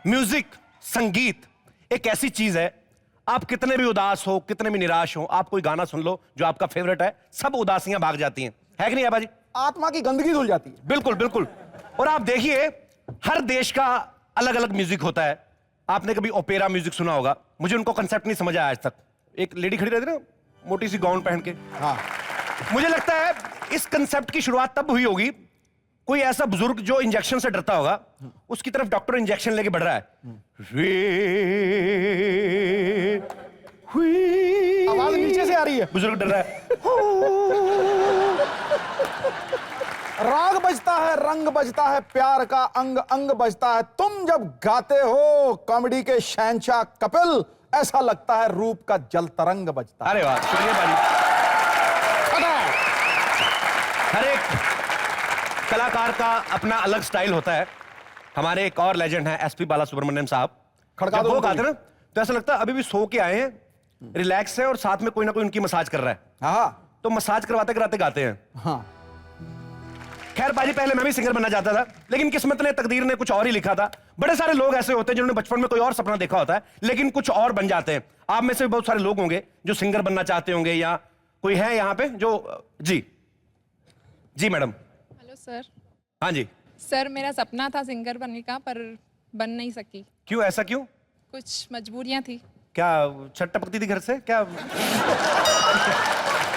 Music, संगीत एक ऐसी चीज है, आप कितने भी उदास हो, कितने भी निराश हो, आप कोई गाना सुन लो जो आपका फेवरेट है, सब उदासियां भाग जाती हैं, है कि नहीं आबाजी? आत्मा की गंदगी धुल जाती है। बिल्कुल बिल्कुल। और आप देखिए, हर देश का अलग अलग म्यूजिक होता है। आपने कभी ओपेरा म्यूजिक सुना होगा, मुझे उनको कंसेप्ट नहीं समझ आया आज तक। एक लेडी खड़ी रहती ना, मोटी सी गाउन पहन के। हाँ, मुझे लगता है इस कंसेप्ट की शुरुआत तब हुई होगी, कोई ऐसा बुजुर्ग जो इंजेक्शन से डरता होगा, उसकी तरफ डॉक्टर इंजेक्शन लेके बढ़ रहा है। आवाज नीचे से आ रही है, बुजुर्ग डर रहा है। राग बजता है, रंग बजता है, प्यार का अंग अंग बजता है। तुम जब गाते हो कॉमेडी के शहंशाह कपिल, ऐसा लगता है रूप का जल तरंग बजता है। अरे वाह, शुक्रिया भाजी। हर एक कलाकार का अपना अलग स्टाइल होता है। हमारे एक और लेजेंड हैं एसपी बालासुब्रमण्यम साहब, खड़का जब दो वो गाते ना तो ऐसा लगता है अभी भी सो के आए हैं, रिलैक्स है और साथ में कोई ना कोई उनकी मसाज कर रहा है। हाँ तो मसाज करवाते कराते गाते हैं। हाँ। खैर बाजी, पहले मैं भी सिंगर बनना चाहता था, लेकिन किस्मत ने, तकदीर ने कुछ और ही लिखा था। बड़े सारे लोग ऐसे होते हैं जिन्होंने बचपन में कोई और सपना देखा होता है, लेकिन कुछ और बन जाते हैं। आप में से भी बहुत सारे लोग होंगे जो सिंगर बनना चाहते होंगे, या कोई है यहाँ पे जो? जी मैडम। Hello sir. हाँ जी सर, मेरा सपना था सिंगर बनने का, पर बन नहीं सकी। क्यों, ऐसा क्यों? कुछ मजबूरियां थी। क्या छट टपकती थी घर से क्या?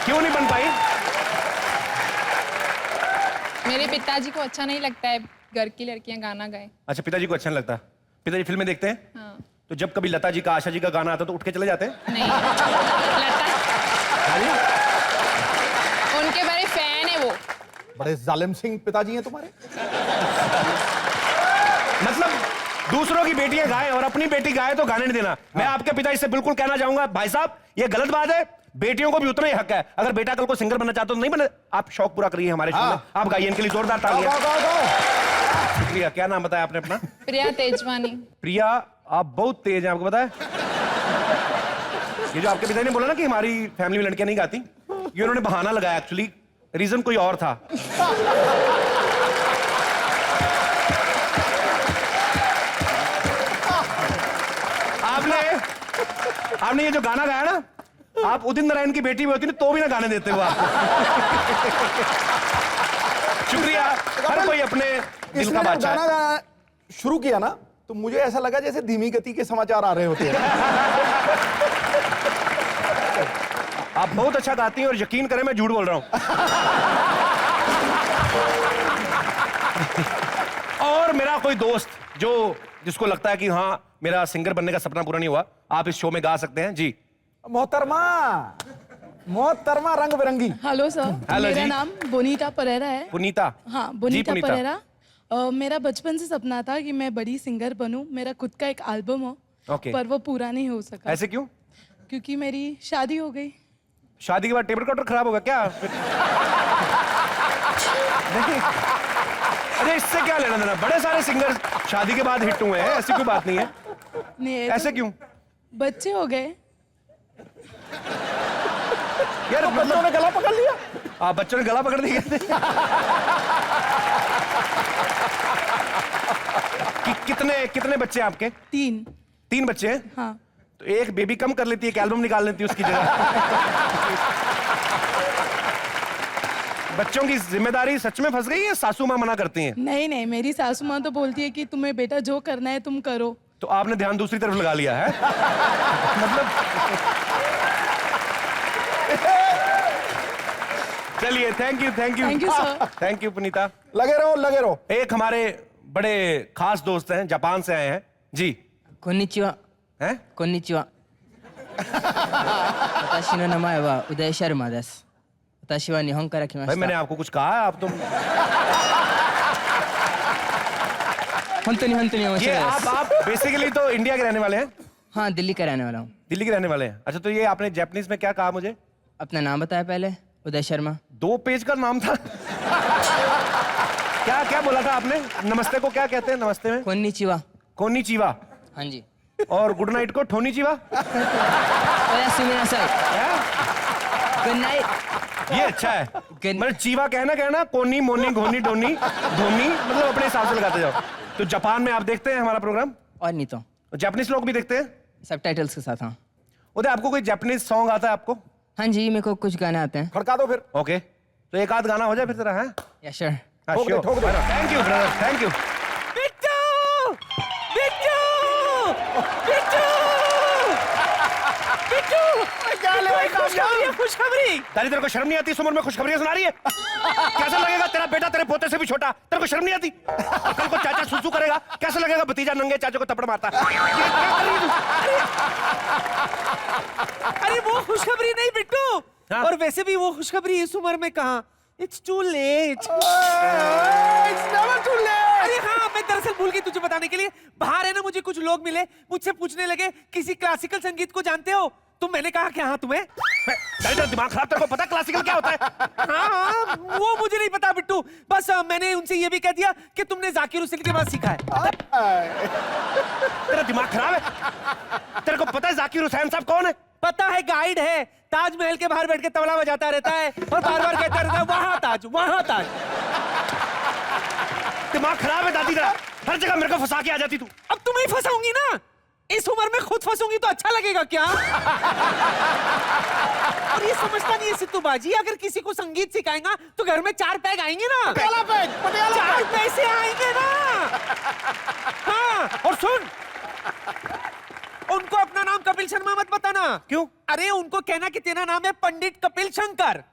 क्यों नहीं बन पाई? मेरे पिताजी को अच्छा नहीं लगता है घर की लड़कियां गाना गाएं। अच्छा, पिताजी को अच्छा नहीं लगता। पिताजी फिल्में देखते हैं? हाँ। तो जब कभी लता जी का, आशा जी का गाना आता तो उठ के चले जाते हैं? नहीं, लता हाँ जी? उनके बड़े फैन है वो। बड़े जालिम सिंह पिताजी हैं तुम्हारे। मतलब दूसरों की बेटियां गाएं और अपनी बेटी गाए तो गाने नहीं देना। मैं आपके पिताजी से बिल्कुल कहना चाहूंगा, भाई साहब ये गलत बात है। बेटियों को भी उतना ही हक है। अगर बेटा कल को सिंगर बनना चाहते हो तो नहीं बने, आप शौक पूरा करिए हमारे शो में। आप गाइए, इनके लिए जोरदार तालियां। शुक्रिया। क्या नाम बताया आपने अपना? प्रिया तेजवानी। प्रिया, आप बहुत तेज हैं, आपको पता है? ये जो आपके पिताजी ने बोला ना कि हमारी फैमिली में लड़कियां नहीं गाती, ये उन्होंने बहाना लगाया, एक्चुअली रीजन कोई और था। आपने ये जो गाना गाया ना, आप उदित नारायण की बेटी भी होती ना तो भी ना गाने देते हो आप। शुक्रिया। हर कोई अपने दिल का बादशाह है। गाना गाना शुरू किया ना तो मुझे ऐसा लगा जैसे धीमी गति के समाचार आ रहे होते हैं। आप बहुत अच्छा गाती हैं और यकीन करें मैं झूठ बोल रहा हूं। और मेरा कोई दोस्त जिसको लगता है कि हाँ मेरा सिंगर बनने का सपना पूरा नहीं हुआ, आप इस शो में गा सकते हैं। जी मोहतरमा, मोहतरमा रंग बिरंगी। हेलो सर, हेलो मेरा जी। नाम बोनीता परेरा है। पुनीता? हाँ, जी, बोनीता पुनीता। परेरा। मेरा बचपन से सपना था कि मैं बड़ी सिंगर बनूं, मेरा खुद का एक एल्बम हो। ओके। पर वो पूरा नहीं हो सका। ऐसे क्यों? क्योंकि मेरी शादी हो गई। शादी के बाद टेप रिकॉर्डर खराब होगा क्या? नहीं, अरे इससे क्या लेना देना? बड़े सारे सिंगर शादी के बाद हिट हुए हैं, ऐसी कोई बात नहीं है। नहीं, ऐसे क्यों? बच्चे हो गए। यार तो बच्चों ने गला पकड़ लिया। आप बच्चों ने गला पकड़ दिया। कितने बच्चे हैं आपके? 3। 3 बच्चे हैं? हाँ। तो एक बेबी कम कर लेती है, एक एल्बम निकाल लेती है उसकी जगह। बच्चों की जिम्मेदारी सच में फंस गई है, सासू माँ मना करती हैं? नहीं नहीं, मेरी सासू माँ तो बोलती है कि तुम्हें बेटा जो करना है तुम करो। तो आपने ध्यान दूसरी तरफ लगा लिया है। मतलब चलिए, thank you sir. Thank you Punita. लगे रहो, लगे रहो। एक हमारे बड़े खास दोस्त हैं, जापान से आए हैं। जी। कोन्निचिवा। हैं? こんにちは。私の名前は宇田シャルマです。私は日本から来ま भाई し मैंने た。 आपको कुछ कहा है? आप तो 本当に面 ये 白いです。 आप बेसिकली तो इंडिया के रहने वाले हैं? हाँ, दिल्ली का रहने वाला हूँ। दिल्ली के रहने वाले हैं। अच्छा, तो ये आपने जापानीज में क्या कहा मुझे? अपना नाम बताया पहले, उदय शर्मा। 2 पेज का नाम था। क्या क्या बोला था आपने? नमस्ते को क्या कहते हैं? नमस्ते में こんにちは。 कोन्निचिवा। हाँ जी। और गुड नाइट को ठोनीचिवा। おやすみなさい。 गुड नाइट। ये अच्छा है। Good- मतलब चीवा कहना कोनी मोनी घोनी डोनी धोनी, मतलब अपने हिसाब से लगाते जाओ। तो जापान में आप देखते हैं हमारा प्रोग्राम? और नहीं तो जापानीज लोग भी देखते हैं? सबटाइटल्स के साथ। हाँ उधर आपको कोई जापानीज सॉन्ग आता है आपको? हाँ जी, मेरे को कुछ गाने आते हैं। खड़का दो फिर। ओके, तो एक आध गाना हो जाए फिर तेरा। है या श्योर। ठोक दो, ठोक दो। Thank you brother, thank you. Bittu! Bittu! Bittu! Bittu! खुशखबरी! तारी तेरे को शर्म नहीं आती इस उम्र में खुशखबरियां सुना रही है? कैसा लगेगा तेरा बेटा तेरे पोते से भी छोटा? तेरे को शर्म नहीं आती? कल को चाचा सुसु करेगा, कैसा लगेगा भतीजा नंगे चाचा को थप्पड़ मारता है? ये क्या कर रही है तू? अरे वो खुशखबरी नहीं बिट्टू। हाँ? और वैसे भी वो खुशखबरी इस उम्र में कहाँ, it's too late. It's never too late. अरे हाँ, मैं दरअसल भूल गई तुझे बताने के लिए। बाहर है ना, मुझे कुछ लोग मिले, मुझसे पूछने लगे किसी क्लासिकल संगीत को जानते हो? तो मैंने कहा कि हाँ तुम्हें। तेरा दिमाग खराब, तेरे को पता क्लासिकल क्या होता है? हाँ, वो मुझे नहीं पता बिट्टू। बस मैंने उनसे ये भी कह दिया कि तुमने जाकिर हुसैन के बाद सीखा है। तेरा दिमाग खराब है? तेरे को पता है जाकिर हुसैन साहब कौन है? पता है, गाइड है, ताजमहल के बाहर बैठ के तबला बजाता रहता है और बार बार कहता रहता है वहां ताज, वहां ताज। दिमाग खराब है दादी तेरा, हर जगह मेरे को फंसा के आ जाती तू। अब तुम्हें ही फंसाऊंगी ना, इस उम्र में खुद फंसूंगी तो अच्छा लगेगा क्या? और ये समझता नहीं है सिद्धू बाजी, अगर किसी को संगीत सिखाएगा तो घर में 4 पैग आएंगे ना। Patiala peg, Patiala 4 peg. पैसे आएंगे ना। हाँ, और सुन, उनको अपना नाम कपिल शर्मा मत बताना। क्यों? अरे उनको कहना कि तेरा नाम है पंडित कपिल शंकर।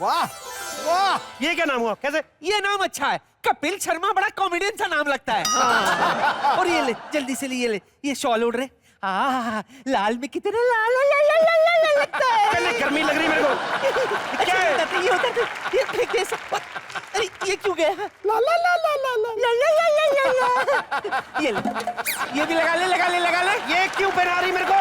वाह वाह, ये क्या नाम हुआ? कैसे? ये नाम अच्छा है, कपिल शर्मा बड़ा कॉमेडियन सा नाम लगता है। हाँ। और ये ले, जल्दी से ले, ये शॉल ओढ़ रहे। लाल में कितने लाल लगता है। पहले गर्मी लग रही मेरे को। क्या है? ये होता है, ये फेंक दे सब। अरे ये क्यों गया? ला ला ला ला ला ला ला ला ला ला। ये ले, ये भी लगा ले। ये क्यों पहना रही मेरे को?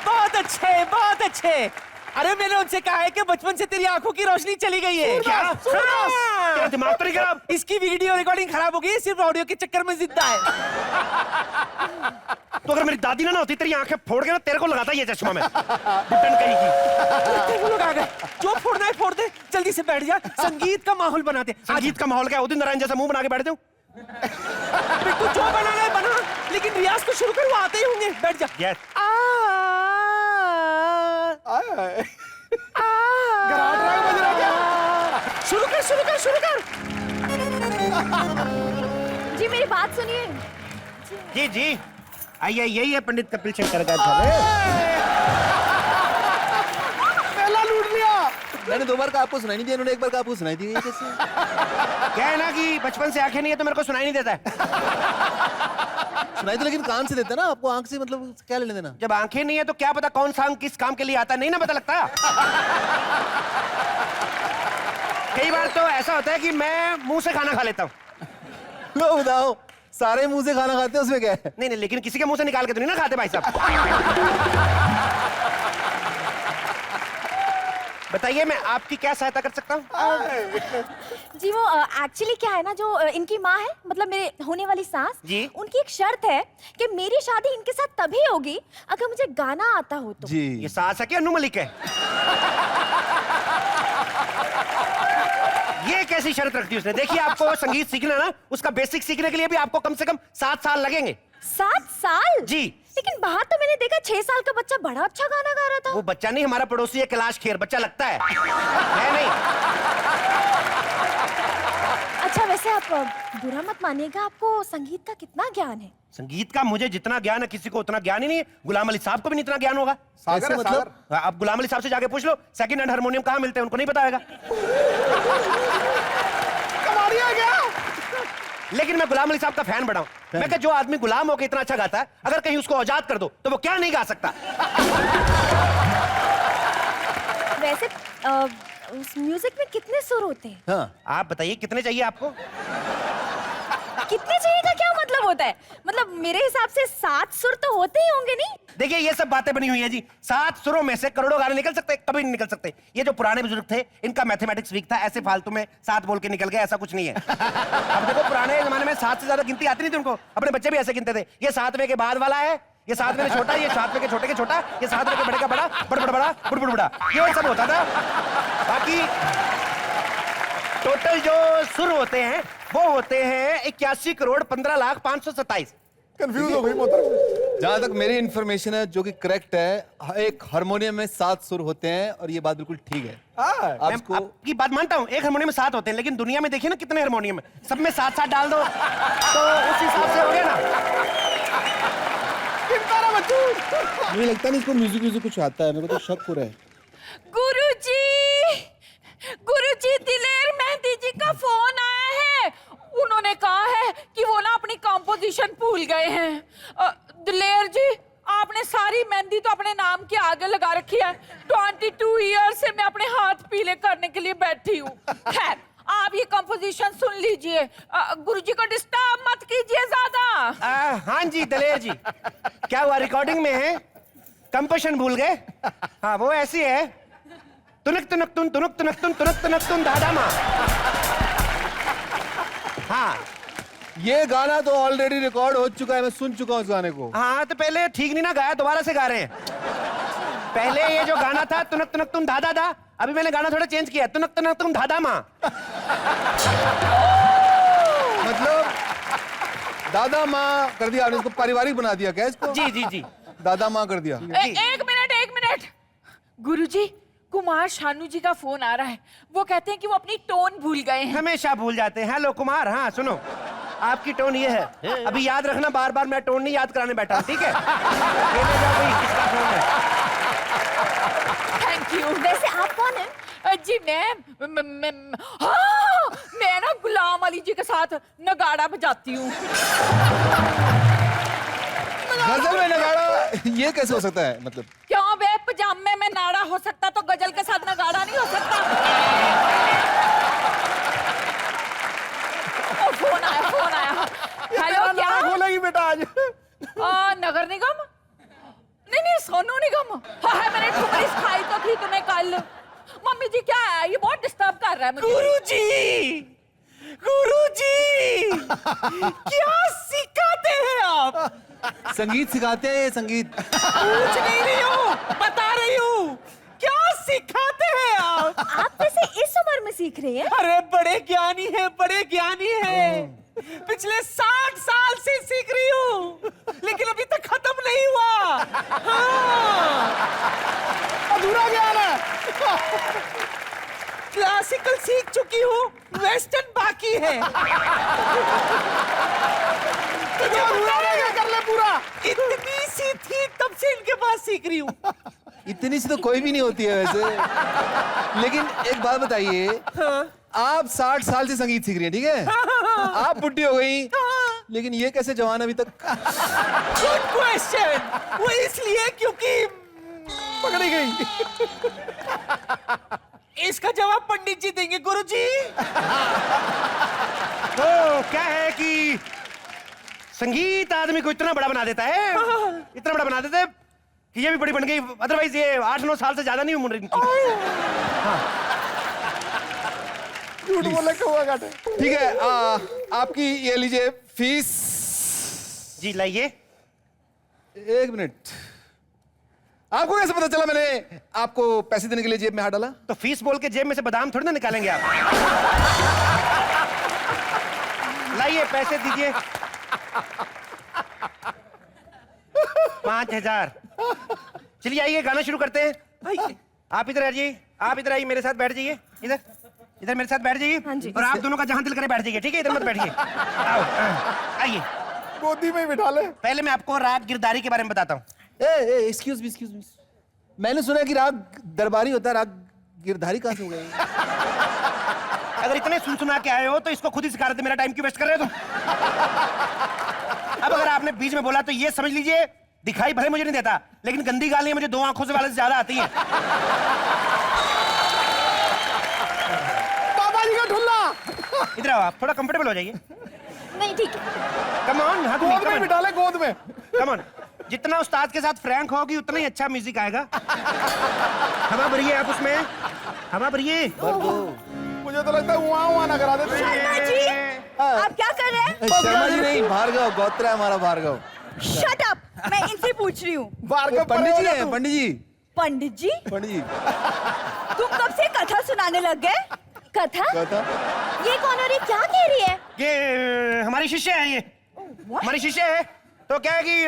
बहुत अच्छे, बहुत अच्छे। अरे मैंने उनसे कहा है कि बचपन से तेरी आंखों की रोशनी चली गई है। क्या? तेरा दिमाग तो नहीं खराब? इसकी वीडियो रिकॉर्डिंग खराब हो गई, सिर्फ ऑडियो के चक्कर में जिंदा है। तो अगर मेरी दादी ना होती तेरी आंखें फोड़ के ना तेरे को लगाता ये चश्मा में। बुट्टन कहीं की। वो लोग आ गए, जो फोड़ना है फोड़ दे, जल्दी से बैठ जा, संगीत का माहौल बना दे। संगीत का माहौल क्या? उदित नारायण जैसा मुंह बना के बैठ जाऊं? बिट्टू जो बनाना है बना, लेकिन रियाज तो शुरू कर, वो आते ही होंगे। बैठ जा। Yes. गराट रहा है, बज रहा है क्या? शुरू कर। जी मेरी बात सुनिए। जी जी, आइए, यही है पंडित कपिल शंकर का घर। पहला लूट लिया। मैंने 2 बार कहा आपको सुनाई नहीं दी, उन्होंने 1 बार कहा आपको सुनाई दी। कैसे? क्या है ना कि बचपन से आंखें नहीं है तो मेरे को सुनाई नहीं देता है। सुनाई तो लेकिन कान से देता ना, आपको आंख से मतलब क्या लेने देना? जब आंखें नहीं है तो क्या पता कौन सा अंग किस काम के लिए आता है, नहीं ना पता लगता। कई बार तो ऐसा होता है कि मैं मुंह से खाना खा लेता हूँ। लो बताओ, सारे मुंह से खाना खाते हैं, उसमें क्या है? नहीं, लेकिन किसी के मुंह से निकाल के तो नहीं ना खाते भाई साहब। बताइए मैं आपकी क्या सहायता कर सकता हूँ? जी वो एक्चुअली क्या है ना, जो इनकी माँ है, मतलब मेरे होने वाली सास जी। उनकी एक शर्त है कि मेरी शादी इनके साथ तभी होगी अगर मुझे गाना आता हो तो। जी ये सास है कि अनु मलिक है? ये कैसी शर्त रखती उसने? देखिए आपको संगीत सीखना ना, उसका बेसिक सीखने के लिए भी आपको कम से कम 7 साल लगेंगे। 7 साल? जी। लेकिन बाहर तो मैंने देखा 6 साल का बच्चा बड़ा अच्छा गाना गा रहा था। वो बच्चा नहीं, हमारा पड़ोसी है कैलाश खेर, बच्चा लगता है नहीं। अच्छा वैसे आप बुरा मत मानिएगा, आपको संगीत का कितना ज्ञान है? संगीत का मुझे जितना ज्ञान है किसी को उतना ज्ञान ही नहीं है। गुलाम अली साहब को भी नहीं इतना ज्ञान होगा। सागर है, मतलब? सागर। आप गुलाम अली साहब से जाके पूछ लो सेकंड हैंड हारमोनियम कहाँ मिलते हैं, उनको नहीं पता होगा। कमारिया क्या? लेकिन मैं गुलाम अली साहब का फैन बड़ा हूं। मैं जो आदमी गुलाम होकर इतना अच्छा गाता है, अगर कहीं उसको आजाद कर दो तो वो क्या नहीं गा सकता। वैसे उस म्यूजिक में कितने सुर होते हैं? हाँ, आप बताइए कितने चाहिए आपको? कितने चाहिए का क्या मतलब होता है? मतलब मेरे हिसाब से 7 सुर तो होते ही होंगे नहीं? देखिए ये सब बातें बनी हुई है जी। 7 सुरों में से करोड़ों गाने निकल सकते, कभी नहीं निकल सकते। ये जो पुराने बुजुर्ग थे इनका मैथमेटिक्स वीक था, ऐसे फालतू में 7 बोल के निकल गए, ऐसा कुछ नहीं है। अब देखो पुराने जमाने में 7 से ज्यादा गिनती आती नहीं थी उनको, अपने बच्चे भी ऐसे गिनते थे। ये 7वें के बाद वाला है, ये 7वें छोटा, ये 7वें के छोटे के छोटा, ये 7वें के बड़े का बड़ा, बड़ बड़ा, बुड़ बड़ा, ये सब होता था। बाकी टोटल जो सुर होते हैं वो होते हैं 81 करोड़ 15 लाख 527। कंफ्यूज हो गई मोहतरम। जहां तक मेरी इंफॉर्मेशन है जो कि करेक्ट है, एक हारमोनियम में 7 सुर होते हैं और ये बात बिल्कुल ठीक है। हाँ, आप मैं इसको आपकी बात मानता हूँ, एक हारमोनियम में 7 होते हैं, लेकिन दुनिया में देखिए ना कितने हारमोनियम है, सब में 7-7 डाल दो तो उस हिसाब से हो गया ना। चिंता ना बच्चू। मुझे लगता नहीं इसको म्यूजिक कुछ आता है, मेरे को तो शक हो रहा है। गुरुजी दिलेर मेहंदी जी का फोन आया है। उन्होंने कहा है कि वो ना अपनी कंपोजिशन भूल गए हैं। दिलेर जी, आपने सारी मेहंदी तो अपने नाम के आगे लगा रखी है। 22 ईयर्स से मैं अपने हाथ पीले करने के लिए बैठी हूँ। खैर, आप ये कंपोजिशन सुन लीजिए। गुरुजी को डिस्टर्ब मत कीजिए ज्यादा। हाँ जी दलेर जी, क्या हुआ, रिकॉर्डिंग में है, कंपोजिशन भूल गए? हाँ वो ऐसी है, तुनक तुनक तुन तुनक तुनक तुन तुनक तुनक तुन दादा माँ। हाँ ये गाना तो ऑलरेडी रिकॉर्ड हो चुका है, मैं सुन चुका हूँ इस गाने को। हाँ, तो पहले ठीक नहीं ना गाया, दोबारा से गा रहे हैं। पहले ये जो गाना था तुनक तुनक तुम दादा दा, अभी मैंने गाना थोड़ा चेंज किया, तुनक तुनक तुम दादा माँ। मतलब दादा माँ कर दिया आपने, इसको पारिवारिक बना दिया क्या इसको? जी जी जी। दादा माँ कर दिया। एक मिनट गुरुजी, कुमार शानू जी का फोन आ रहा है। वो कहते हैं कि वो अपनी टोन भूल गए हैं। हमेशा भूल जाते हैं। हेलो कुमार, हाँ सुनो, आपकी टोन ये है, अभी याद रखना, बार बार मैं टोन नहीं याद कराने बैठा हूँ, ठीक है? खेलने जाओ भाई, किसका फोन है? Thank you. वैसे आप कौन हैं? जी मैं ना गुलाम अली जी के साथ नगाड़ा बजाती हूँ। गजल में नगाड़ा, ये कैसे हो सकता है? मतलब क्यों बे, पजामे में नाड़ा हो सकता तो गजल के साथ नगाड़ा नहीं हो सकता? ओ, फोन आया। हेलो, क्या खोलेगी बेटा आज? नगर निगम? नहीं, सोनू निगम। हाँ, मैंने ठुमरी सिखाई तो थी तुम्हें कल। मम्मी जी क्या है, ये बहुत डिस्टर्ब कर रहा है मुझे। गुरुजी क्या सिखाते हैं आप? संगीत सिखाते हैं, संगीत। पूछ नहीं रही हूँ, बता रही हूँ, क्या सिखाते हैं आप? आप वैसे इस उम्र में सीख रही हैं? अरे बड़े ज्ञानी है। पिछले 60 साल से सीख रही हूँ, लेकिन अभी तक खत्म नहीं हुआ। हाँ। अधूरा ज्ञान है। क्लासिकल सीख चुकी हूँ, वेस्टर्न बाकी है। कर ले पूरा। इतनी सी थी तब से इनके पास सीख रही हूँ। इतनी सी तो कोई भी नहीं होती है वैसे। लेकिन एक बात बताइए, आप 60 साल से संगीत सीख रही हैं, ठीक है? आप बुढ़ी हो गई, लेकिन ये कैसे जवान अभी तक? Good question. वो इसलिए क्योंकि पकड़ी गई। इसका जवाब पंडित जी देंगे। गुरुजी, तो क्या है कि संगीत आदमी को इतना बड़ा बना देता है, इतना बड़ा बना देता है कि ये भी बड़ी बन गई, अदरवाइज ये 8-9 साल से ज्यादा नहीं उम्र इनकी। झूठ बोले कौवा काटे। ठीक है, आपकी ये लीजिए फीस। जी लाइए। 1 मिनट, आपको कैसे पता चला मैंने आपको पैसे देने के लिए जेब में हाथ डाला? तो फीस बोल के जेब में से बादाम थोड़ी ना निकालेंगे आप। लाइए पैसे दीजिए। 5000। चलिए आइए, गाना शुरू करते हैं। आप इधर आइए, आप इधर आइए, मेरे साथ बैठ जाइए। इधर मेरे साथ बैठ जाइए। हाँ जी। और आप दोनों का जहां दिल करे बैठ जाइए, ठीक है? इधर मत बैठिए। आओ, आइए। गोदी में ही बिठा ले। पहले मैं आपको राग गिरदारी के बारे में बताता हूँ। Excuse me. मैंने सुना कि राग दरबारी होता है, राग गिरधारी कहां से हो गई? अगर इतने सुना के आए हो तो इसको खुद ही सिखा रहे थे, मेरा टाइम क्यों वेस्ट कर रहे हो तुम? अब अगर आपने बीच में बोला तो ये समझ लीजिए, दिखाई भले मुझे नहीं देता, लेकिन गंदी गालियां मुझे 2 आंखों से वाले से ज्यादा आती हैं। बाबा जी का ठुल्ला। इधर आओ, आप थोड़ा कंफर्टेबल हो जाइए। नहीं ठीक है। कम ऑन, हाँ गोद में बिठा ले, गोद में। Come on. जितना उस्ताद के साथ फ्रैंक होगी उतना ही अच्छा म्यूजिक आएगा। हवा भरिए आप उसमें, हवा भरिए। मुझे तो लगता है वहाँ ना करा देते। शर्मा जी, आप क्या कर रहे हैं? शर्मा जी नहीं, भार्गव गोत्रा है हमारा, भार्गव। शट अप, मैं इनसे पूछ रही हूँ। भार्गव पंडित जी परे हो हैं, जा पंडित जी। पंडित जी, पंडित जी तुम कब से कथा सुनाने लग गए? कथा? कहता ये कौन और ये क्या कह रही है? ये हमारी शिष्य है, ये हमारी शिष्य है। तो क्या है कि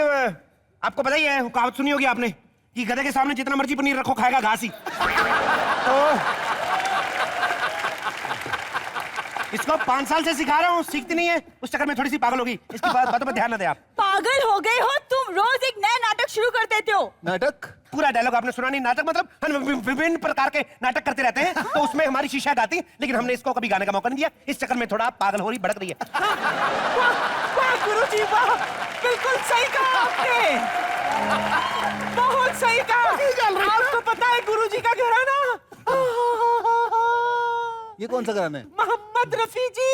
आपको पता ही है, वो कहावत सुनी होगी आपने कि गधे के सामने जितना मर्जी पनीर रखो खाएगा घास ही। तो इसको 5 साल से सिखा रहा हूँ, सीखती नहीं है, उस चक्कर में थोड़ी सी पागल होगी। इसकी बातों पर ध्यान न दे आप। पागल हो गए हो तुम, रोज एक नया नाटक शुरू कर देते हो। नाटक? पूरा डायलॉग आपने सुना नहीं? नाटक मतलब हम विभिन्न प्रकार के नाटक करते रहते हैं, तो उसमें हमारी शीशा गाती, लेकिन हमने इसको कभी गाने का मौका नहीं दिया। इस चक्कर में थोड़ा पागल हो रही, भड़क रही है। वाह गुरुजी वाह, बिल्कुल सही कहा आपने, बहुत सही कहा। आपको पता है गुरुजी का घराना ये कौन सा गाना है? मोहम्मद रफी जी।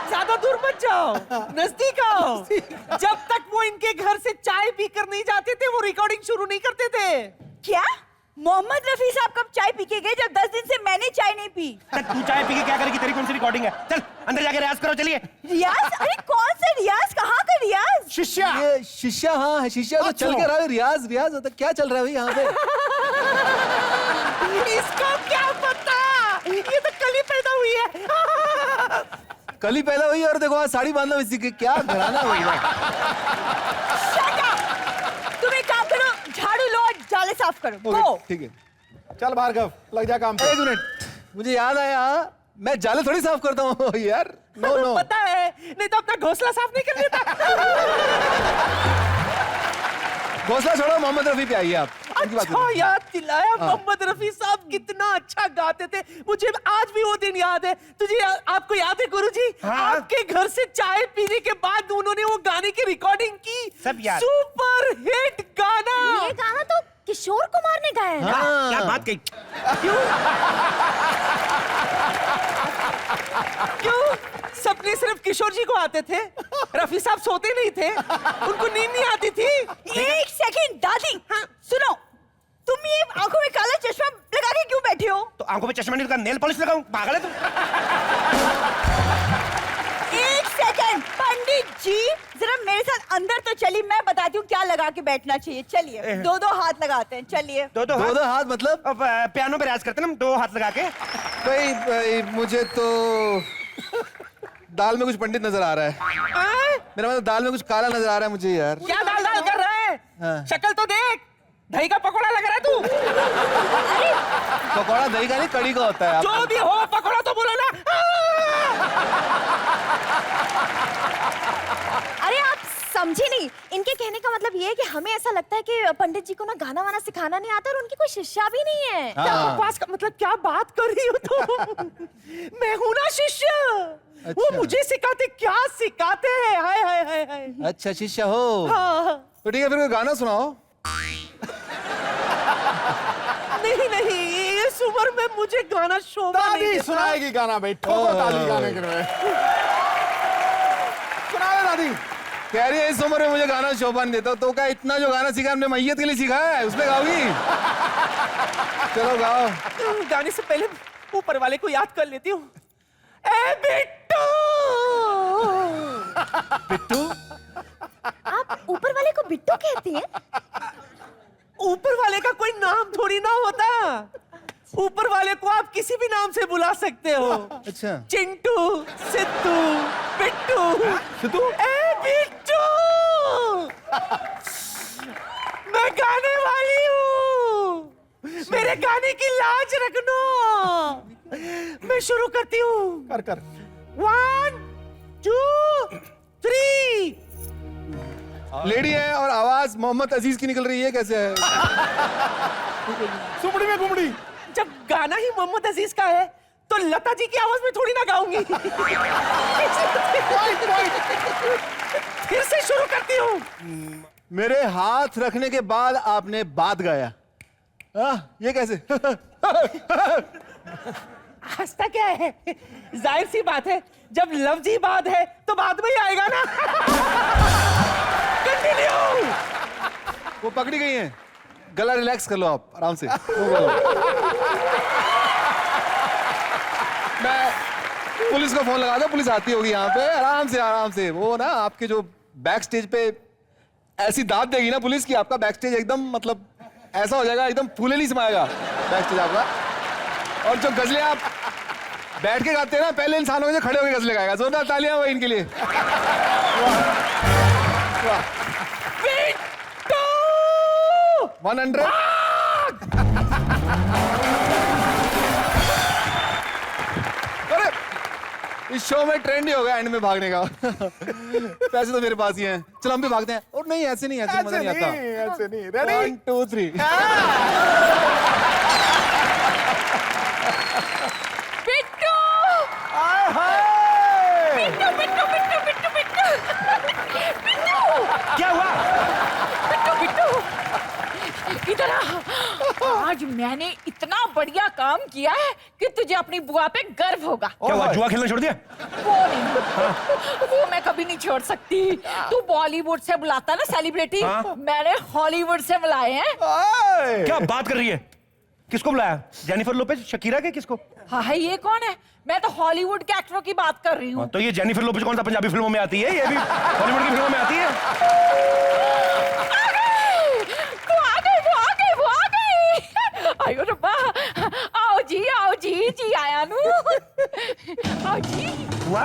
ज्यादा दूर मत जाओ, नजदीक आओ। जब तक वो इनके घर से चाय पीकर नहीं जाते थे, वो रिकॉर्डिंग शुरू नहीं करते थे। क्या मोहम्मद रफी साहब कब चाय पी के गए जब 10 दिन से मैंने चाय नहीं पी? तू चाय पी के क्या करेगी? तेरी कौन सी रिकॉर्डिंग है? चल अंदर जाके रियाज करो, चलिए। रियाज? अरे कौन सा रियाज, कहाँ का रियाज? शिष्या। ये शिष्या, हाँ है शिष्या तो चल के रहा है। रियाज रियाज होता क्या चल रहा है भाई यहाँ पे? इसको क्या पता, ये तो कल ही पैदा हुई है। कल ही पैदा हुई और देखो आज साड़ी बांधना इसी के, क्या घराना हो गया। Shut up! तुम एक काम करो, झाड़ू लो और जाले साफ करो। Go! ठीक है, चल भार्गव, लग जा काम पे। एक मिनट, मुझे याद आया, मैं जाले थोड़ी साफ करता हूँ यार। नो नो, पता है, नहीं तो अपना घोंसला साफ नहीं कर लेता। घोंसला छोड़ो, मोहम्मद रफी पे आइए आप। अच्छा याद दिलाया, मोहम्मद रफी साहब कितना अच्छा गाते थे, मुझे आज भी वो दिन याद है। तुझे आपको याद है गुरुजी? हाँ। आपके घर से चाय पीने के बाद उन्होंने वो गाने की रिकॉर्डिंग की। सब याद। सुपर हिट गाना। ये गाना तो किशोर कुमार ने गाया है। हाँ। क्या बात कही? क्यों सपने सिर्फ किशोर जी को आते थे? रफी साहब सोते नहीं थे, उनको नींद नहीं आती थी? एक सेकंड दादी, हाँ सुनो, तुम ये आंखों में काला चश्मा लगा के क्यों बैठे हो? तो आंखों पे चश्मा नहीं लगा, नेल पॉलिश लगाऊं? पागल है तू? एक सेकंड पंडित जी, जरा मेरे साथ अंदर तो चलिए, मैं बताती हूँ क्या लगा के बैठना चाहिए। चलिए, 2-2 हाथ लगाते हैं, चलिए। दो हाथ मतलब? अब पियानो पे रियाज करते ना हम, 2 हाथ लगा के। भाई मुझे तो दाल में कुछ पंडित नजर आ रहा है। मेरा मतलब दाल में कुछ काला नजर आ रहा है मुझे यार। क्या दाल दाल कर रहा है? हाँ। शक्ल तो देख, दही का पकौड़ा लग रहा है तू। पकौड़ा दही का नहीं, कड़ी का होता है। जो भी हो, पकौड़ा तो बोलो ना। अरे आप समझे नहीं, इनके कहने का मतलब ये है कि हमें ऐसा लगता है कि पंडित जी को ना गाना वाना सिखाना नहीं आता और उनकी कोई शिष्या भी नहीं है। क्या बकवास का मतलब, क्या बात कर रही हो तुम? मैं हूं ना शिष्य। वो अच्छा। मुझे सिखाते, क्या सिखाते हैं? हाय हाय हाय हाय। अच्छा शिष्य हो। हाँ। तो ठीक है, फिर कोई गाना सुनाओ। नहीं नहीं, इस उम्र में मुझे गाना शोभा नहीं दादी देता। सुनाएगी गाना भाई, ठोको ताली गाने के लिए। सुनाओ दादी। कह रही है इस उम्र में मुझे गाना शोभा नहीं देता, तो क्या इतना जो गाना सीखा हमने मैयत के लिए सीखा है, उसमें गाओगी? चलो गाओ। गाने से पहले ऊपर वाले को याद कर लेती हूँ। ए बिट्टू! बिट्टू? आप ऊपर वाले को बिट्टू कहती हैं? ऊपर वाले का कोई नाम थोड़ी ना होता। ऊपर वाले को आप किसी भी नाम से बुला सकते हो। अच्छा। चिंटू, सिद्धू, बिट्टू। सिद्धू? ए बिट्टू! मैं गाने वाली हूँ, मेरे गाने की लाज रखना। मैं शुरू करती हूँ। कर कर। 1, 2, 3। लेडी है और आवाज मोहम्मद अजीज की निकल रही है, कैसे है? सुमड़ी में घुमड़ी। जब गाना ही मोहम्मद अजीज का है तो लता जी की आवाज में थोड़ी ना गाऊंगी। फिर से शुरू करती हूँ। मेरे हाथ रखने के बाद आपने बात गाया। ये कैसे? हंसता क्या है? जाहिर सी बात है, जब लफ्जी बात है तो बाद में ही आएगा ना। कंटिन्यू। वो पकड़ी गई हैं, गला रिलैक्स कर लो आप आराम से। वो बोलो। मैं पुलिस को फोन लगा दो, पुलिस आती होगी यहाँ पे। आराम से आराम से। वो ना आपके जो बैक स्टेज पे ऐसी दाद देगी ना पुलिस की, आपका बैक स्टेज एकदम मतलब ऐसा हो जाएगा, एकदम फूले नहीं समाएगा बैक स्टेज आपका। और जो गजलें आप बैठ के गाते हैं ना, पहले इंसान होंगे जो खड़े होकर गजलें गाएगा। जोरदार तालियां हुई इनके लिए। बिट्टू 100। अरे इस शो में ट्रेंड ही होगा एंड में भागने का। पैसे तो मेरे पास ही हैं, चलो हम भी भागते हैं। और नहीं ऐसे नहीं, ऐसे मजा नहीं आता। ऐसे नहीं। रेडी 1 2 3। बिट्टू आय हाय बिट्टू बिट्टू बिट्टू बिट्टू बिट्टू बिट्टू क्या हुआ? बिट्टू बिट्टू इधर आ। आज मैंने इतना बढ़िया काम किया है कि तुझे अपनी बुआ पे गर्व होगा। क्या हुआ, जुआ खेलना छोड़ दिया? वो नहीं, वो मैं कभी नहीं छोड़ सकती। तू बॉलीवुड से बुलाता ना सेलिब्रिटी, हाँ? मैंने हॉलीवुड से बुलाए हैं। आय। क्या बात कर रही है? किसको बुलाया? जेनिफर लोपेज, शकीरा के, किसको? हाँ ये कौन है? मैं तो हॉलीवुड के एक्टरों की बात कर रही हूँ। तो ये जेनिफर लोपेज कौन सा पंजाबी फिल्मों में आती है? ये भी हॉलीवुड की फिल्मों में आती है। आयो रब्बा, आओ जी जी आया नू। आओ जी। हुआ?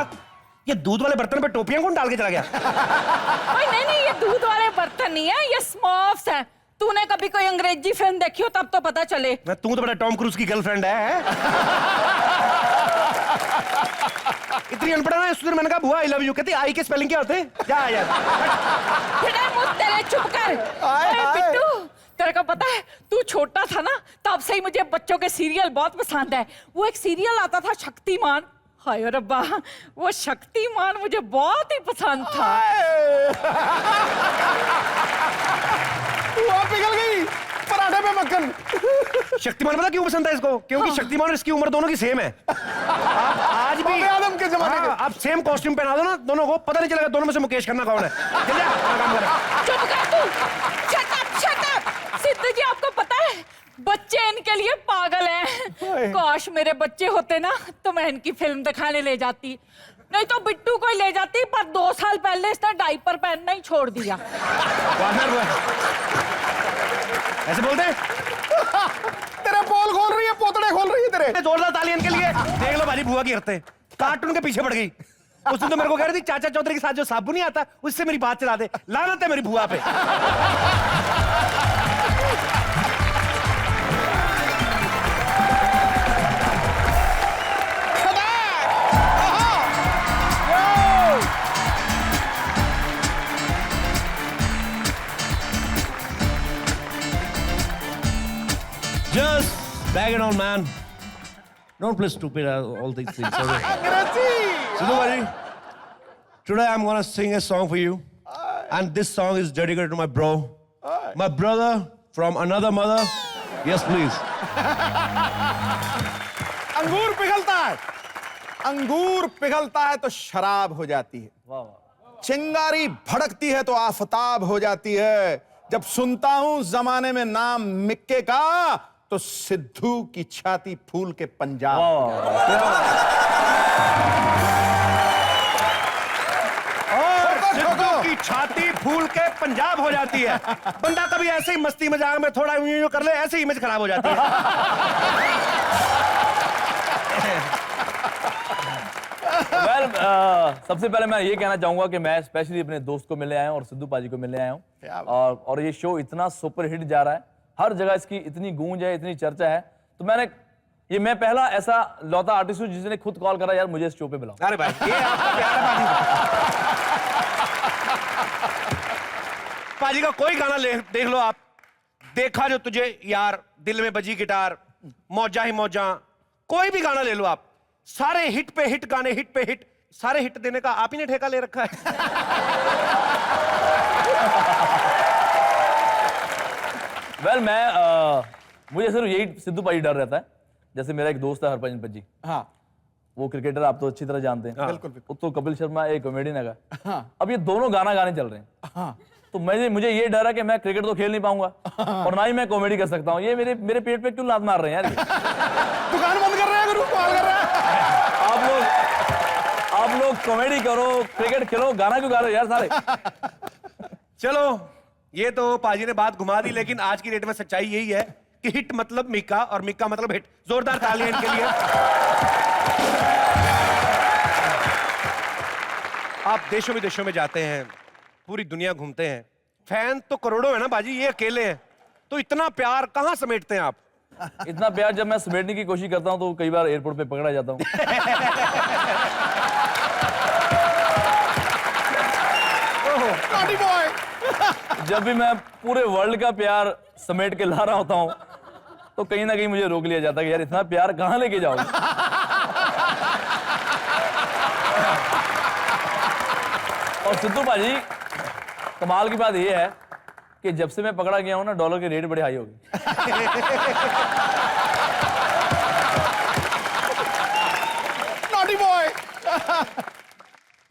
ये दूध वाले बर्तन पे टोपियां कौन डाल के चला गया? ओए नहीं ये दूध वाले बर्तन नहीं है, ये स्मॉफ्स है। तूने कभी कोई अंग्रेजी फिल्म देखी हो तब तो पता चले। तू तो बड़ा टॉम क्रूज की गर्लफ्रेंड है। इतनी अनपढ़ है सुधर, मैंने कहा बुआ आई लव यू, कहती आई के स्पेलिंग क्या होते? जा यार। फिर मुझ तेरे चुप कर। ओए बिट्टू, तेरे को पता है तू छोटा था ना तब से ही मुझे बच्चों के सीरियल बहुत पसंद है। वो एक सीरियल आता था शक्तिमान, हाय रब्बा, वो शक्तिमान मुझे बहुत ही पसंद था। वो पिघल गई पराठे पे मक्खन। शक्तिमान पता क्यों पसंद है इसको? क्योंकि शक्तिमान और इसकी उम्र दोनों की सेम है। आप आज भी आदम के जमाने के। आप सेम कॉस्ट्यूम पहना दो ना दोनों को, पता नहीं चलेगा दोनों में से मुकेश खन्ना कौन है। चल जा, अपना काम कर। चुप कर तू। Shut up. सिद्धू जी आपको पता है बच्चे इनके लिए पागल हैं। काश मेरे बच्चे होते ना तो मैं इनकी फिल्म दिखाने ले जाती, नहीं तो बिट्टू को ही ले जाती, पर 2 साल पहले इसने डायपर पहनना ही छोड़ दिया। ऐसे बोलते हैं? तेरे पोल खोल रही है, पोतड़े खोल रही है तेरे। जोरदार ताली इनके लिए। देख लो भाजी बुआ की हरते कार्टून के पीछे पड़ गई। उस दिन तो मेरे को कह रही थी चाचा चौधरी के साथ जो साबुन नहीं आता उससे मेरी बात चला दे। लानत है मेरी बुआ पे। Just bag it on, man. Don't play stupid all these things. Sidhu Bhaji, today I'm gonna sing a song for you, and this song is dedicated to my bro, my brother from another mother. Yes, please. अंगूर पिघलता है, अंगूर पिघलता है तो शराब हो जाती है। चिंगारी भड़कती है तो आफताब हो जाती है। जब सुनता हूं जमाने में नाम मिक्के का तो सिद्धू की छाती फूल के पंजाब हो जाती है। और सिद्धू की छाती फूल के पंजाब हो जाती है। बंदा कभी ऐसे ही मस्ती मजाक में थोड़ा यूं कर ले, ऐसे ही इमेज खराब हो जाती है। सबसे पहले मैं ये कहना चाहूंगा कि मैं स्पेशली अपने दोस्त को मिलने आया हूं और सिद्धू पाजी को मिलने आया हूं। और ये शो इतना सुपर हिट जा रहा है, हर जगह इसकी इतनी गूंज है, इतनी चर्चा है। तो मैं पहला ऐसा लौता आर्टिस्ट हूं जिसने खुद कॉल करा यार मुझे इस शो पे बुलाओ। अरे भाई ये आपका प्यार है पाजी का कोई गाना देख लो आप। देखा जो तुझे यार, दिल में बजी गिटार, मौजा ही मौजा, कोई भी गाना ले लो आप, सारे हिट पे हिट गाने, हिट पे हिट, सारे हिट देने का आप ही ने ठेका ले रखा है। मुझे सिर्फ यही सिद्धू पाजी डर रहता है। जैसे मेरा एक दोस्त है हरभजन पज्जी, हाँ वो क्रिकेटर आप तो अच्छी तरह जानते हैं। बिल्कुल बिल्कुल। तो कपिल शर्मा एक कॉमेडियन है। हाँ अब ये दोनों गाना गाने चल रहे हैं। हाँ तो मुझे ये डर है कि मैं क्रिकेट तो खेल नहीं पाऊंगा और ना ही मैं कॉमेडी कर सकता हूँ। ये मेरे पेट पे क्यों लात मार रहे हैं यार? दुकान बंद कर रहे हैं, कॉल कर रहे हैं। आप लोग कॉमेडी करो, क्रिकेट खेलो, गाना क्यों गा रहे हो यार सारे? चलो ये तो पाजी ने बात घुमा दी, लेकिन आज की डेट में सच्चाई यही है कि हिट मतलब मिक्का और मिक्का मतलब हिट। जोरदार तालियां इनके लिए। आप देशों विदेशों में जाते हैं, पूरी दुनिया घूमते हैं, फैन तो करोड़ों है ना बाजी, ये अकेले हैं, तो इतना प्यार कहाँ समेटते हैं आप? इतना प्यार जब मैं समेटने की कोशिश करता हूँ तो कई बार एयरपोर्ट पे पकड़ा जाता हूँ। Naughty boy. जब भी मैं पूरे वर्ल्ड का प्यार समेट के ला रहा होता हूँ तो कहीं ना कहीं मुझे रोक लिया जाता है कि यार इतना प्यार कहाँ लेके जाओगे। और सिद्धू भाजी, कमाल की बात यह है कि जब से मैं पकड़ा गया हूं ना, डॉलर के रेट बड़े हाई हो गए। Naughty boy.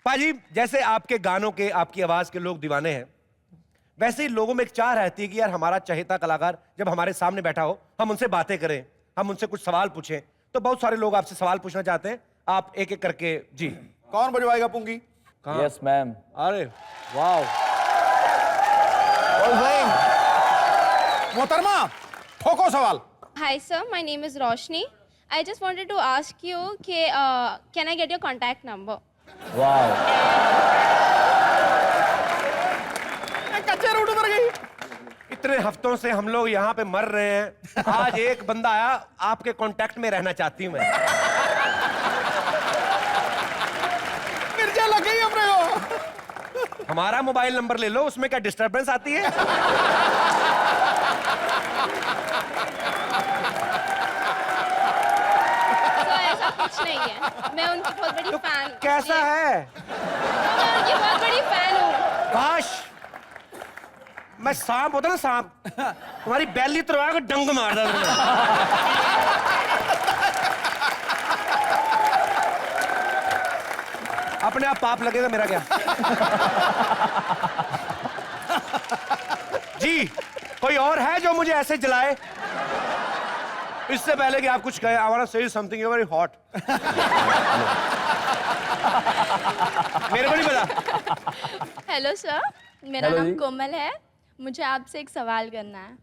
पाजी, जैसे आपके गानों के, आपकी आवाज के लोग दीवाने हैं, वैसे ही लोगों में एक चाह रहती है कि यार हमारा चहेता कलाकार जब हमारे सामने बैठा हो, हम उनसे बातें करें, हम उनसे कुछ सवाल पूछें। तो बहुत सारे लोग आपसे सवाल पूछना चाहते हैं, आप एक एक करके। जी, कौन बजवाएगा पुंगी? Yes ma'am. अरे वाह, मोहतरमा, ठोको सवाल। Hi sir, my name is Roshni. I just wanted to ask you can I get your contact number? वाह, कच्चे रूट उतर गई। इतने हफ्तों से हम लोग यहाँ पे मर रहे हैं, आज एक बंदा आया, आपके कांटेक्ट में रहना चाहती हूँ मैं। मिर्चा लग गई अपने को। हमारा मोबाइल नंबर ले लो, उसमें क्या डिस्टरबेंस आती है? तो ऐसा कुछ नहीं है, मैं उनकी बहुत बड़ी फैन। कैसा है? मैं उनकी बहुत बड़ी फैन हूँ। काश मैं सांप होता ना, सांप, तुम्हारी बैली तुड़वा के डंग मार देता। अपने आप पाप लगेगा, मेरा क्या। जी, कोई और है जो मुझे ऐसे जलाए? इससे पहले कि आप कुछ कहें, I wanna say something, you're very hot. मेरे को नहीं पता। हेलो सर, मेरा Hello नाम जी। कोमल है, मुझे आपसे एक सवाल करना है,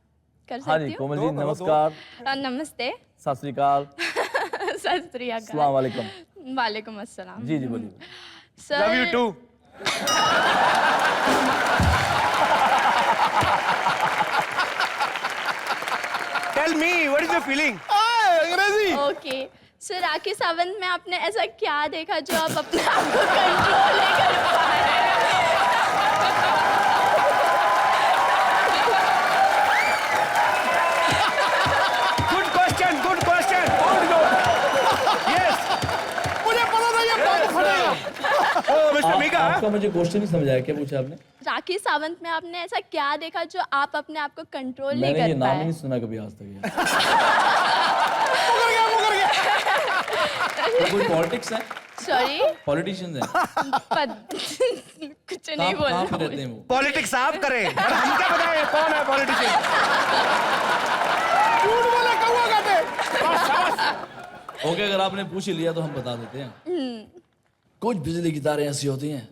कर हाँ जी सकती हूँ? कोमल जी, नमस्कार, नमस्ते। सत श्री अकाल, सत श्री अकाल। अस्सलाम वालेकुम। वालेकुम अस्सलाम। जी जी बोलिए। Sir, Love you too. Tell me, what is your feeling? अंग्रेजी। ओके सर, राखी सावंत में आपने ऐसा क्या देखा जो आप अपने आप को कंट्रोल नहीं कर पा रहे? Good question, good question. Yes. मुझे पता था ये बात फटेगा। Oh, Mr. Mika. आपका मुझे क्वेश्चन नहीं समझ आया, क्या पूछा आपने? राखी सावंत में आपने ऐसा क्या देखा जो आप अपने आप को कंट्रोल नहीं मैंने ये कर नाम ही पाए? नहीं सुना कभी आज तक। मुकर गया। तो कोई पॉलिटिक्स है, सॉरी, पॉलिटिशियंस हैं? कुछ नहीं कहाँ पे बोलना। रहते हैं वो? पॉलिटिक्स आप करें, और हम क्या बताएं कौन है पॉलिटिशियन? झूठ बोला कौवा काटे। ओके, अगर आपने पूछ ही लिया तो हम बता देते हैं। कुछ बिजली की तारें ऐसी होती हैं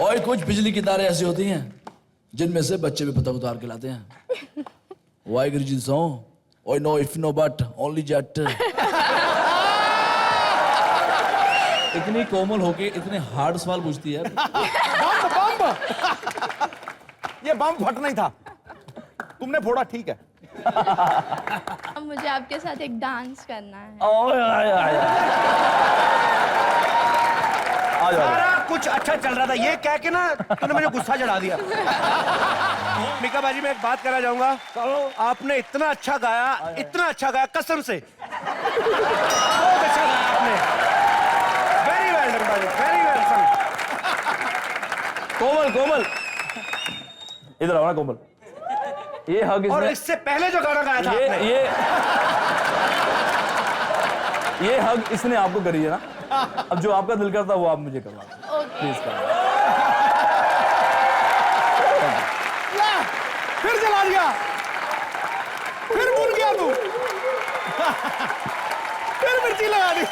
और कुछ बिजली की तारें ऐसी होती हैं जिनमें से बच्चे भी पतंग उतार के लाते हैं। वाहिगुरु जी सो, ओए no if no but only Jatt. इतनी कोमल होके इतने हार्ड सवाल पूछती है। बम। ये बम फट नहीं था, तुमने फोड़ा, ठीक है। अब मुझे आपके साथ एक डांस करना है। सारा कुछ अच्छा चल रहा था, ये कह के ना तूने मुझे गुस्सा चढ़ा दिया। मिका बाजी, मैं एक बात कहना चाहूंगा, आपने इतना अच्छा गाया कसम से, बहुत अच्छा गाया आपने। वेरी वेल डन बाजी, वेरी वेल सन। कोमल इधर आओ ना कोमल। ये हग और इसने, इससे पहले जो गाना गाया था आपने, ये हग इसने आपको करी है ना। अब जो आपका दिल करता वो आप मुझे करवा दो प्लीज। फिर जला दिया, फिर भूल गया तू। फिर मिर्ची लगा दी।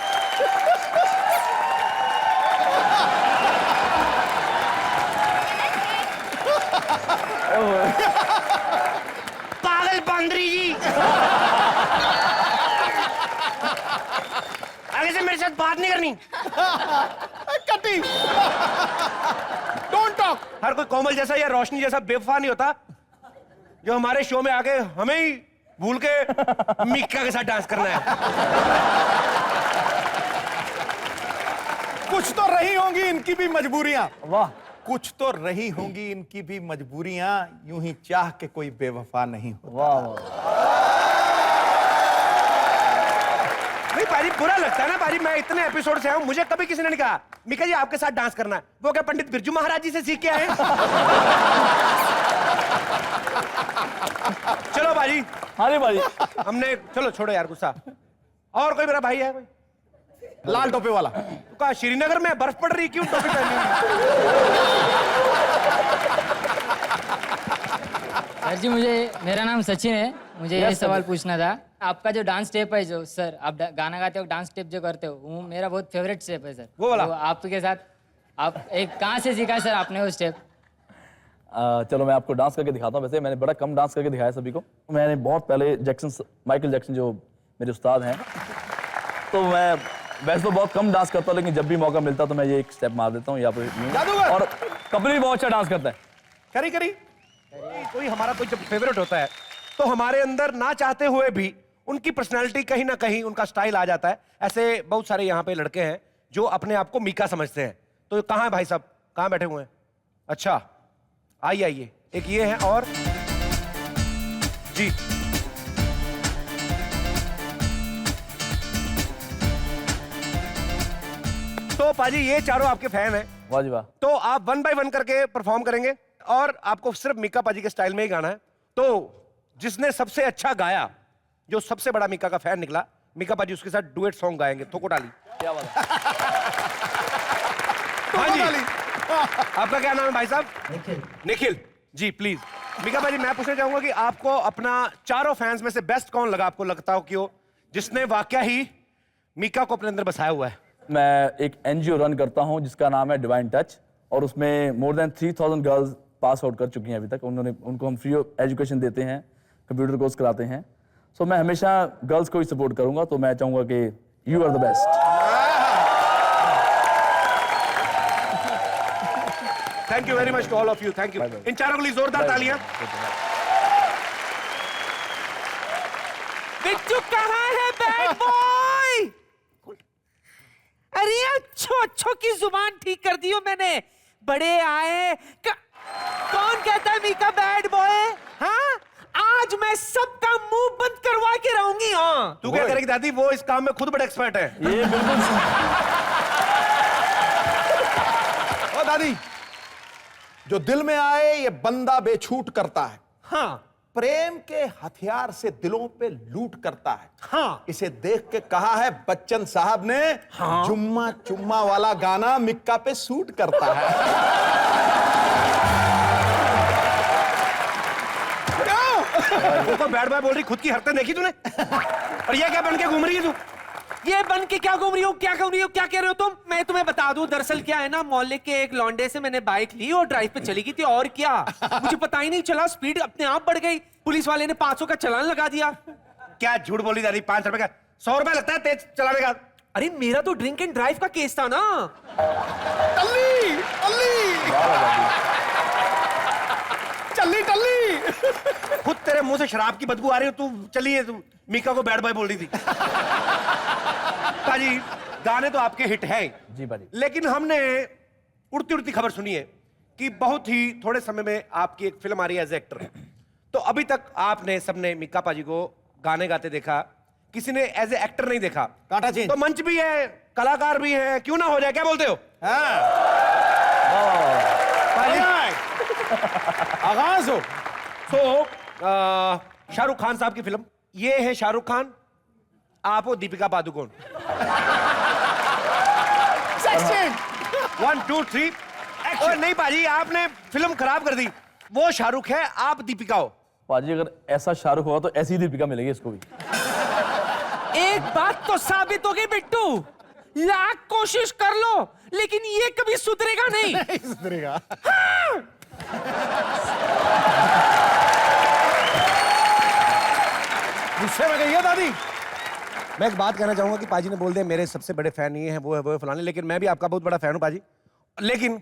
पागल बांदरी जी, आगे से मेरे साथ बात नहीं करनी। कटी। Don't talk. हर कोई कोमल जैसा या रोशनी जैसा बेवफा नहीं होता जो हमारे शो में आके हमें ही भूल के मिक्का के साथ डांस करना है। कुछ तो रही होंगी इनकी भी मजबूरियां। वाह, कुछ तो रही होंगी इनकी भी मजबूरियां, यूं ही चाह के कोई बेवफा नहीं होता। वाह, वाह। नहीं पाजी, बुरा लगता है ना पाजी, मैं इतने एपिसोड से आया हूं, मुझे कभी किसी ने नहीं कहा मिका जी आपके साथ डांस करना है। वो क्या पंडित बिरजू महाराज जी से सीख के आए? चलो पाजी। हाँ रे भाई, हमने, चलो छोड़ो यार गुस्सा। और कोई मेरा भाई है कोई? लाल टोपे वाला। तो कहा श्रीनगर में बर्फ पड़ रही, क्यों टोपी पहनी हुई? सर जी मेरा नाम सचिन है, मुझे ये सवाल पूछना था। आपका जो डांस स्टेप है, जो सर आप गाना गाते हो, डांस स्टेप जो करते हो, वो मेरा बहुत फेवरेट स्टेप है सर। वो वाला? तो आपके साथ आप एक कहाँ से सीखा सर आपने वो स्टेप? चलो मैं आपको डांस करके दिखाता हूँ। वैसे मैंने बड़ा कम डांस करके दिखाया सभी को। मैंने बहुत पहले माइकल जैक्सन जो मेरे उस्ताद हैं, तो मैं वैसे तो बहुत कम डांस करता हूँ, लेकिन जब भी मौका मिलता तो मैं ये एक स्टेप मार देता हूँ यहाँ पे। और कपिल भी बहुत अच्छा डांस करता है। करी करी। कोई हमारा कोई जब फेवरेट होता है तो हमारे अंदर ना चाहते हुए भी उनकी पर्सनालिटी कहीं ना कहीं, उनका स्टाइल आ जाता है। ऐसे बहुत सारे यहाँ पे लड़के हैं जो अपने आप को मीका समझते हैं। तो कहाँ है भाई साहब, कहाँ बैठे हुए हैं? अच्छा आइए आइए, एक ये है और जी। तो पाजी ये चारों आपके फैन हैं। वाह जी वाह। तो आप 1 बाय 1 करके परफॉर्म करेंगे और आपको सिर्फ मीका पाजी के स्टाइल में ही गाना है। तो जिसने सबसे अच्छा गाया, जो सबसे बड़ा मीका का फैन निकला, मीका पाजी उसके साथ डुएट सॉन्ग गाएंगे। थोको डाली। क्या बात है। हाँ जी, आपका क्या नाम है भाई साहब? निखिल। निखिल जी, प्लीज। मीका पाजी मैं पूछना चाहूंगा कि आपको अपना चारों फैंस में से बेस्ट कौन लगा? आपको लगता हो कि वो जिसने वाकया ही मीका को अपने अंदर बसाया हुआ है? मैं एक एनजीओ रन करता हूं जिसका नाम है डिवाइन टच, और उसमें more than 3000 girls pass out कर चुकी हैं अभी तक। उनको हम फ्री एजुकेशन देते हैं, कंप्यूटर कोर्स कराते हैं। सो मैं हमेशा गर्ल्स को ही सपोर्ट करूंगा। तो मैं चाहूंगा कि you are the best. Thank you very much to all of you. Thank you. इन चारों के लिए जोरदार तालियां। बिट्टू कहाँ है बैड बॉय? अरे अच्छो की जुबान ठीक कर दी हो मैंने। बड़े आए कौन कहता है मीका बैड बॉय? हाँ, आज मैं सबका मुंह बंद करवा के रहूंगी। हाँ, तू क्या करेगी दादी? वो इस काम में खुद बड़े एक्सपर्ट है। ये बिल्कुल ओ दादी, जो दिल में आए ये बंदा बेछूट करता है। हाँ, प्रेम के हथियार से दिलों पे लूट करता है। हाँ, इसे देख के कहा है बच्चन साहब ने, हाँ? जुम्मा चुम्मा वाला गाना मिक्का पे सूट करता है। वो तो बैड बॉय बोल रही, खुद की हरकतें देखी तूने? और ये क्या बन के घूम रही है तू? ये बन के क्या घूम रही हो? क्या घूम रही हो? क्या कह रहे हो तुम? मैं तुम्हें बता दूं, दरअसल क्या है ना, मोहल्ले के एक लौंडे से मैंने बाइक ली और ड्राइव पे चली गई थी। और क्या, मुझे पता ही नहीं चला, स्पीड अपने आप बढ़ गई। पुलिस वाले ने 500 का चालान लगा दिया। क्या झूठ बोली दादी? 500 रुपए का? 100 रुपए लगता है तेज चलाने का। अरे मेरा तो ड्रिंक एंड ड्राइव का केस था ना। टल्ली टल्ली टल्ली। खुद तेरे मुंह से शराब की बदबू आ रही हो, तू चलिए तू मीका को बैड बॉय बोल रही थी। पाजी गाने तो आपके हिट हैं जी पाजी, लेकिन हमने उड़ती उड़ती खबर सुनी है कि बहुत ही थोड़े समय में आपकी एक फिल्म आ रही है एज एक्टर। तो अभी तक आपने सबने मीका पाजी को गाने गाते देखा, किसी ने एज ए एक्टर नहीं देखा। कांटा चेंज। तो मंच भी है, कलाकार भी है, क्यों ना हो जाए? क्या बोलते हो? आगाज हो। तो शाहरुख खान साहब की फिल्म, ये है शाहरुख खान, आप हो दीपिका पादुकोण। 1 2 3 एक्शन। नहीं पाजी, आपने फिल्म खराब कर दी। वो शाहरुख है, आप दीपिका हो। पाजी अगर ऐसा शाहरुख होगा तो ऐसी दीपिका मिलेगी इसको भी। एक बात तो साबित हो गई बिट्टू, लाख कोशिश कर लो लेकिन ये कभी सुधरेगा नहीं। नहीं सुधरेगा। हाँ! गुस्से में गई है दादी। मैं एक बात कहना चाहूंगा कि पाजी ने बोल दिया मेरे सबसे बड़े फैन ये हैं, वो है फलाने, लेकिन मैं भी आपका बहुत बड़ा फैन हूं पाजी। लेकिन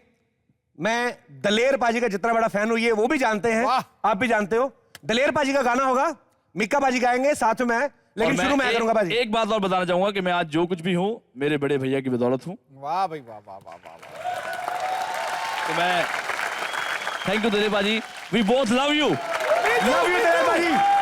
मैं दलेर पाजी का जितना बड़ा फैन हूं ये वो भी जानते हैं, आप भी जानते हो। दलेर पाजी का गाना होगा, मिक्का पाजी गाएंगे, साथ में मैं, लेकिन शुरू मैं करूंगा पाजी। एक बात और बताना चाहूंगा कि मैं आज जो कुछ भी हूं मेरे बड़े भैया की बदौलत हूं। वाह भाई वाह वाह वाह वाह वाह। तो मैं thank you Daler paaji, we both love you. Love you Daler पाजी।